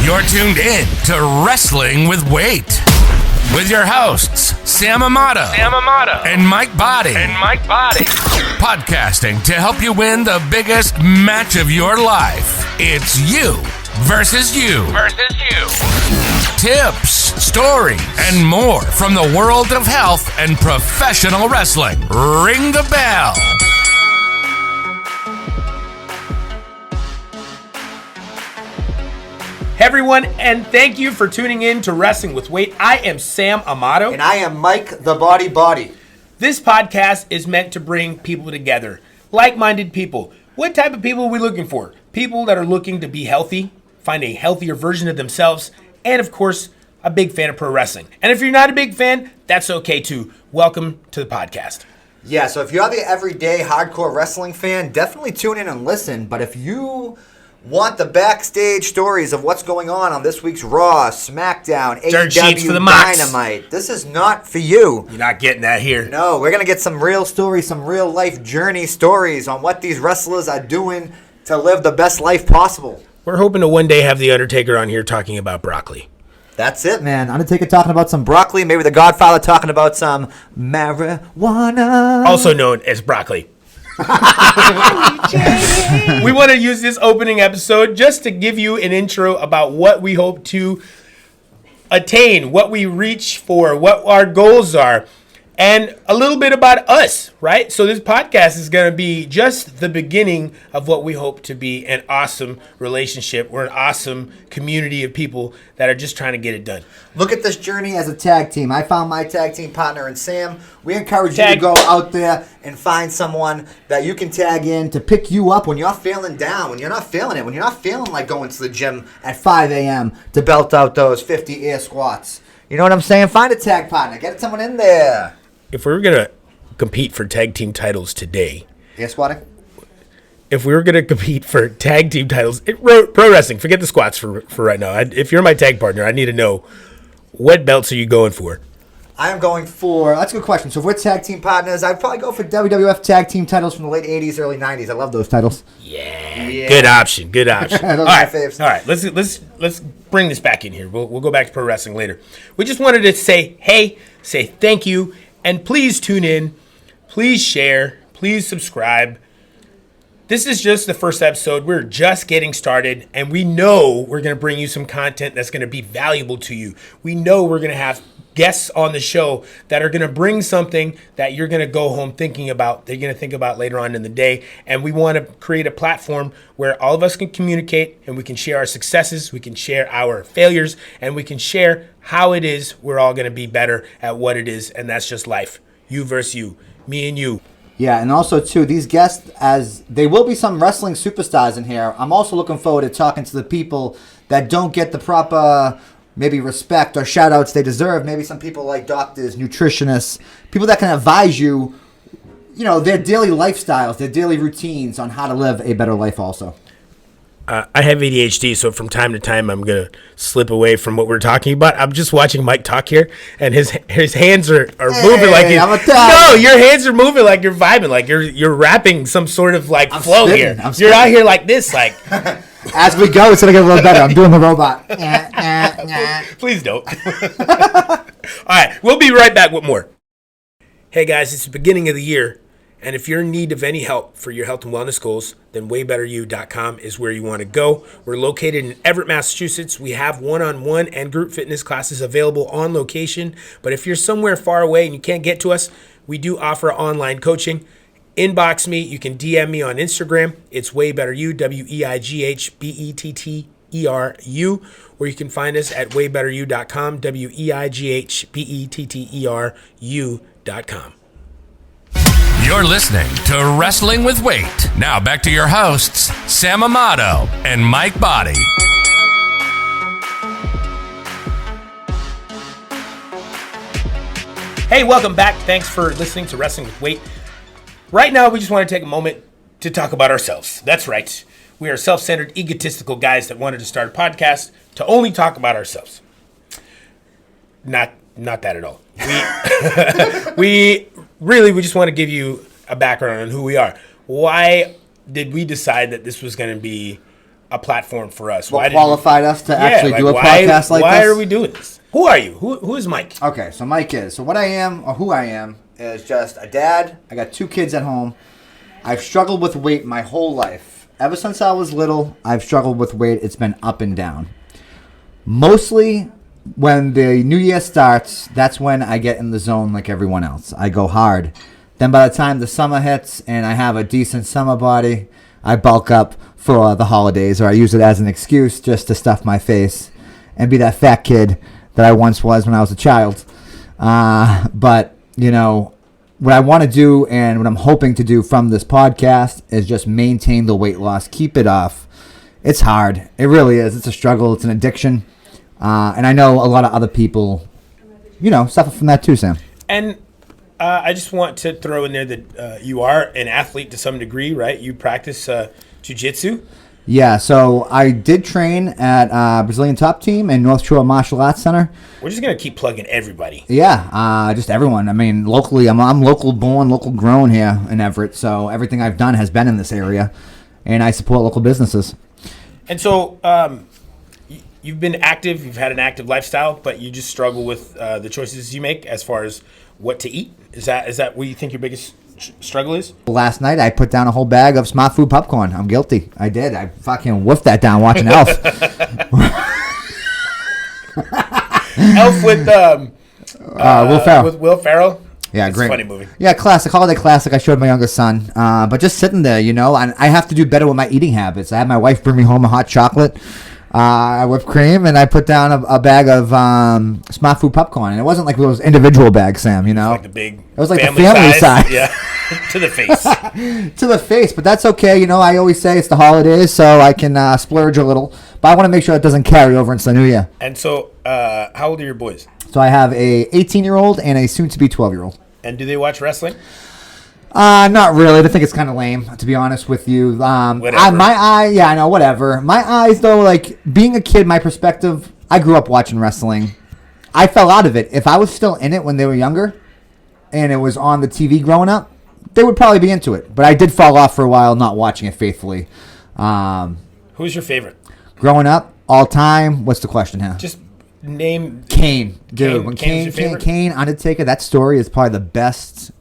You're tuned in to Wrestling with Weight with your hosts, Sam Amato and Mike Body. Podcasting to help you win the biggest match of your life. It's you versus you. Tips, stories, and more from the world of health and professional wrestling. Ring the bell. Hey everyone, and thank you for tuning in to Wrestling with Weight. I am Sam Amato. And I am Mike the Body. This podcast is meant to bring people together, like-minded people. What type of people are we looking for? People that are looking to be healthy, find a healthier version of themselves, and of course, a big fan of pro wrestling. And if you're not a big fan, that's okay too. Welcome to the podcast. Yeah, so if you're the everyday hardcore wrestling fan, definitely tune in and listen. But if you want the backstage stories of what's going on this week's Raw, SmackDown, AEW, Dynamite, this is not for you. You're not getting that here. No, we're going to get some real stories, some real life journey stories on what these wrestlers are doing to live the best life possible. We're hoping to one day have The Undertaker on here talking about broccoli. That's it, man. Undertaker talking about some broccoli, maybe the Godfather talking about some marijuana. Also known as broccoli. We want to use this opening episode just to give you an intro about what we hope to attain, what we reach for, what our goals are, and a little bit about us, right? So this podcast is going to be just the beginning of what we hope to be an awesome relationship. We're an awesome community of people that are just trying to get it done. Look at this journey as a tag team. I found my tag team partner in Sam. We encourage you to go out there and find someone that you can tag in to pick you up when you're feeling down, when you're not feeling it, when you're not feeling like going to the gym at 5 a.m. to belt out those 50 air squats. You know what I'm saying? Find a tag partner. Get someone in there. If we were going to compete for tag team titles today, air squatting? If we were going to compete for tag team titles, pro wrestling, forget the squats for right now. If you're my tag partner, I need to know, what belts are you going for? I am going for, that's a good question. So if we're tag team partners, I'd probably go for WWF tag team titles from the late 80s, early 90s. I love those titles. Yeah. Good option. Those are my faves. All right, let's bring this back in here. We'll go back to pro wrestling later. We just wanted to say hey, say thank you, and please tune in, please share, please subscribe. This is just the first episode. We're just getting started, and we know we're going to bring you some content that's going to be valuable to you. We know we're going to have guests on the show that are going to bring something that you're going to go home thinking about, that you're going to think about later on in the day. And we want to create a platform where all of us can communicate, and we can share our successes, we can share our failures, and we can share how it is we're all going to be better at what it is, and that's just life. You versus you, me and you. Yeah, and also, too, these guests, as there will be some wrestling superstars in here, I'm also looking forward to talking to the people that don't get the proper, maybe respect or shout-outs they deserve. Maybe some people like doctors, nutritionists, people that can advise you, their daily lifestyles, their daily routines on how to live a better life also. I have ADHD, so from time to time I'm going to slip away from what we're talking about. I'm just watching Mike talk here, and his hands are moving like your hands are moving like you're vibing, like you're rapping some sort of like flow here. You're out here like this, like. As we go, it's going to get a little better. I'm doing the robot. Please don't. All right, we'll be right back with more. Hey guys, it's the beginning of the year. And if you're in need of any help for your health and wellness goals, then waybetteryou.com is where you want to go. We're located in Everett, Massachusetts. We have one-on-one and group fitness classes available on location. But if you're somewhere far away and you can't get to us, we do offer online coaching. Inbox me. You can DM me on Instagram. It's waybetteryou, WEIGHBETTERU. Or you can find us at waybetteryou.com, WEIGHBETTERU.com. You're listening to Wrestling with Weight. Now back to your hosts, Sam Amato and Mike Body. Hey, welcome back. Thanks for listening to Wrestling with Weight. Right now, we just want to take a moment to talk about ourselves. That's right. We are self-centered, egotistical guys that wanted to start a podcast to only talk about ourselves. Not that at all. We just want to give you a background on who we are. Why did we decide that this was going to be a platform for us? What qualified us to actually do a podcast like this? Why are we doing this? Who are you? Who is Mike? Okay, so Mike is. So what I am, or who I am, is just a dad. I got 2 kids at home. I've struggled with weight my whole life. Ever since I was little, I've struggled with weight. It's been up and down. Mostly when the new year starts, that's when I get in the zone like everyone else. I go hard. Then by the time the summer hits and I have a decent summer body, I bulk up for the holidays, or I use it as an excuse just to stuff my face and be that fat kid that I once was when I was a child. But, you know, what I want to do and what I'm hoping to do from this podcast is just maintain the weight loss, keep it off. It's hard. It really is. It's a struggle. It's an addiction. And I know a lot of other people, you know, suffer from that too, Sam. And I just want to throw in there that you are an athlete to some degree, right? You practice jiu-jitsu. Yeah, so I did train at Brazilian Top Team and North Shore Martial Arts Center. We're just going to keep plugging everybody. Yeah, just everyone. I mean, locally, I'm local born, local grown here in Everett, so everything I've done has been in this area, and I support local businesses. And so you've been active, you've had an active lifestyle, but you just struggle with the choices you make as far as what to eat. Is that what you think your biggest struggle is? Last night, I put down a whole bag of Smart Food popcorn. I'm guilty. I did. I fucking woofed that down watching Elf. Elf with Will Ferrell. With Will Ferrell. Yeah, it's great. A funny movie. Yeah, classic. Holiday classic. I showed my youngest son. But just sitting there, you know, and I have to do better with my eating habits. I had my wife bring me home a hot chocolate, whipped cream, and I put down a bag of Smart Food popcorn. And it wasn't like those individual bags, Sam, you know? Like the big It was like the family size. Yeah, to the face. To the face, but that's okay. You know, I always say it's the holidays, so I can splurge a little. But I want to make sure it doesn't carry over into the new year. And so, how old are your boys? So I have a 18-year-old and a soon-to-be 12-year-old. And do they watch wrestling? Not really. I think it's kind of lame, to be honest with you. Whatever. I know, whatever. My eyes, though, like, being a kid, my perspective, I grew up watching wrestling. I fell out of it. If I was still in it when they were younger and it was on the TV growing up, they would probably be into it. But I did fall off for a while, not watching it faithfully. Who's your favorite? Growing up, all time, what's the question here? Just name Kane. Dude, when Kane, Undertaker, that story is probably the best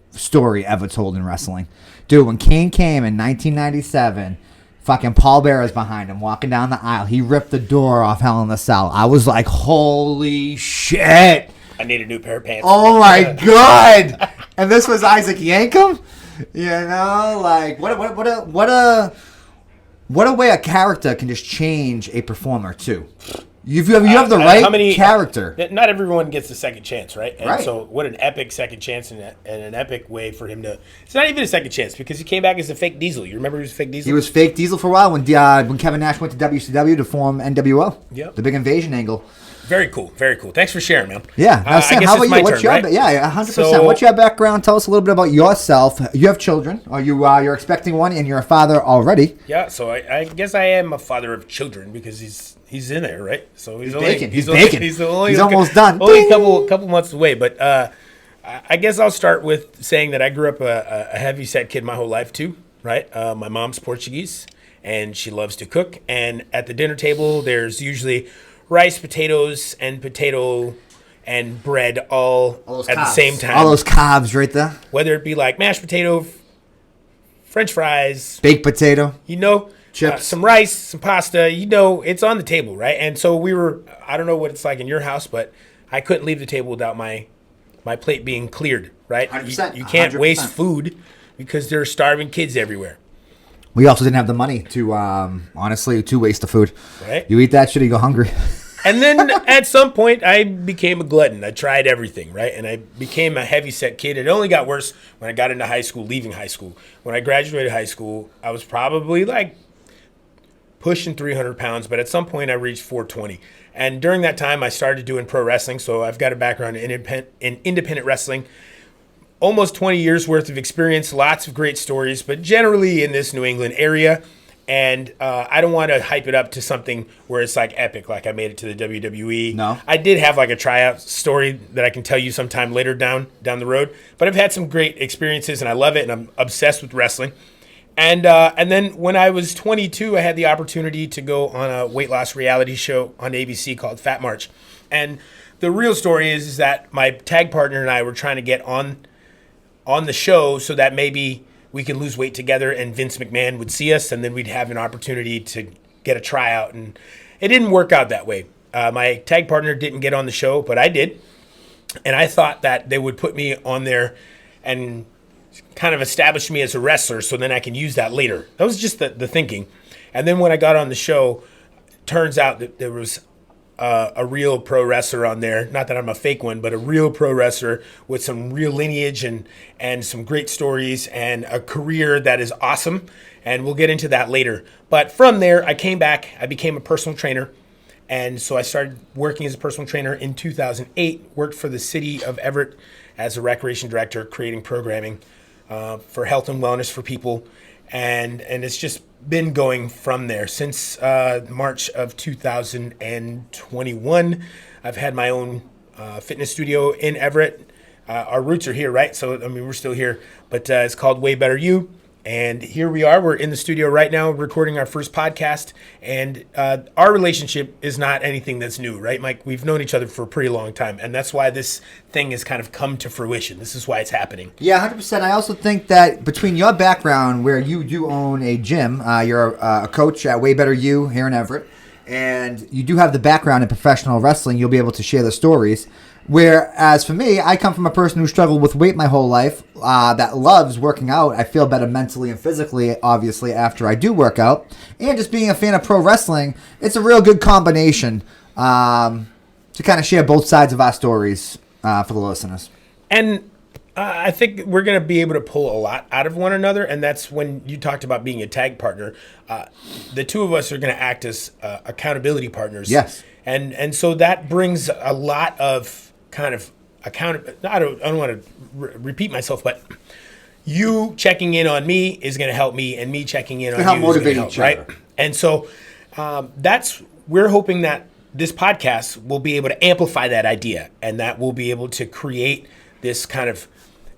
story ever told in wrestling. Dude, when Kane came in 1997, fucking Paul Bearer's behind him, walking down the aisle. He ripped the door off Hell in the Cell. I was like, holy shit. I need a new pair of pants. Oh my God. And this was Isaac Yankem? You know, like, what a way a character can just change a performer, too. You have the right character. Not everyone gets a second chance, right? And right. So what an epic second chance and an epic way for him to... It's not even a second chance because he came back as a fake Diesel. You remember he was fake Diesel? He was fake Diesel for a while when Kevin Nash went to WCW to form NWO. Yep. The big invasion angle. Very cool. Very cool. Thanks for sharing, man. Yeah. Now, Sam, how about you? What's your right? Yeah, 100%. So, what's your background? Tell us a little bit about yourself. You have children, or you're expecting one, and you're a father already. Yeah. So I guess I am a father of children because he's in there, right? So he's baking. He's almost done. Only a couple months away, but I guess I'll start with saying that I grew up a heavy set kid my whole life too, right? My mom's Portuguese, and she loves to cook. And at the dinner table, there's usually rice, potatoes, and potato and bread all at the same time. All those carbs right there. Whether it be like mashed potato, French fries, baked potato, chips, some rice, some pasta, it's on the table, right? And so I don't know what it's like in your house, but I couldn't leave the table without my plate being cleared, right? 100%, you can't 100%. waste food because there are starving kids everywhere. We also didn't have the money to, honestly, to waste the food. Right. You eat that shit, you go hungry. And then at some point, I became a glutton. I tried everything, right? And I became a heavy-set kid. It only got worse when I got into high school, leaving high school. When I graduated high school, I was probably like pushing 300 pounds, but at some point, I reached 420. And during that time, I started doing pro wrestling, so I've got a background in independent wrestling. Almost 20 years worth of experience, lots of great stories, but generally in this New England area. And I don't want to hype it up to something where it's like epic, like I made it to the WWE. No. I did have like a tryout story that I can tell you sometime later down the road. But I've had some great experiences and I love it and I'm obsessed with wrestling. And then when I was 22, I had the opportunity to go on a weight loss reality show on ABC called Fat March. And the real story is that my tag partner and I were trying to get on the show so that maybe we could lose weight together and Vince McMahon would see us and then we'd have an opportunity to get a tryout. And it didn't work out that way. My tag partner didn't get on the show, but I did. And I thought that they would put me on there and kind of establish me as a wrestler so then I can use that later. That was just the thinking. And then when I got on the show, turns out that there was a real pro wrestler on there. Not that I'm a fake one, but a real pro wrestler with some real lineage and some great stories and a career that is awesome. And we'll get into that later. But from there, I came back. I became a personal trainer. And so I started working as a personal trainer in 2008, worked for the city of Everett as a recreation director, creating programming for health and wellness for people. And it's just been going from there. Since March of 2021, I've had my own fitness studio in Everett. Our roots are here, right? So, I mean, we're still here. But it's called Way Better You. And here we are. We're in the studio right now recording our first podcast. And our relationship is not anything that's new, right, Mike? We've known each other for a pretty long time. And that's why this thing has kind of come to fruition. This is why it's happening. Yeah, 100%. I also think that between your background, where you do own a gym, you're a coach at Way Better You here in Everett, and you do have the background in professional wrestling, you'll be able to share the stories. Whereas for me, I come from a person who struggled with weight my whole life, that loves working out. I feel better mentally and physically, obviously, after I do work out. And just being a fan of pro wrestling, it's a real good combination to kind of share both sides of our stories for the listeners. And I think we're going to be able to pull a lot out of one another. And that's when you talked about being a tag partner. The two of us are going to act as accountability partners. Yes. And so that brings a lot of kind of I don't want to repeat myself, but you checking in on me is going to help me, and me checking in on you motivate is going each to help, other. right? And so we're hoping that this podcast will be able to amplify that idea, and that we'll be able to create this kind of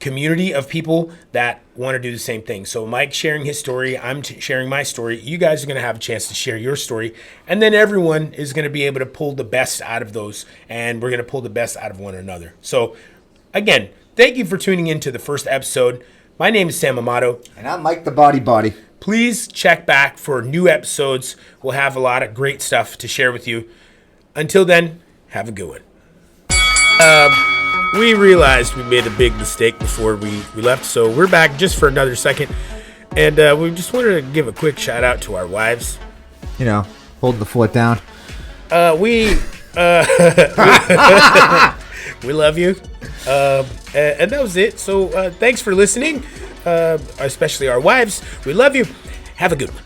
community of people that want to do the same thing. So Mike sharing his story, I'm sharing my story. You guys are going to have a chance to share your story, and then everyone is going to be able to pull the best out of those, and we're going to pull the best out of one another. So again, thank you for tuning in to the first episode. My name is Sam Amato. And I'm Mike the Body. Please check back for new episodes. We'll have a lot of great stuff to share with you. Until then, have a good one. We realized we made a big mistake before we left, so we're back just for another second. And we just wanted to give a quick shout out to our wives. You know, hold the fort down. We love you. And that was it. So thanks for listening, especially our wives. We love you. Have a good one.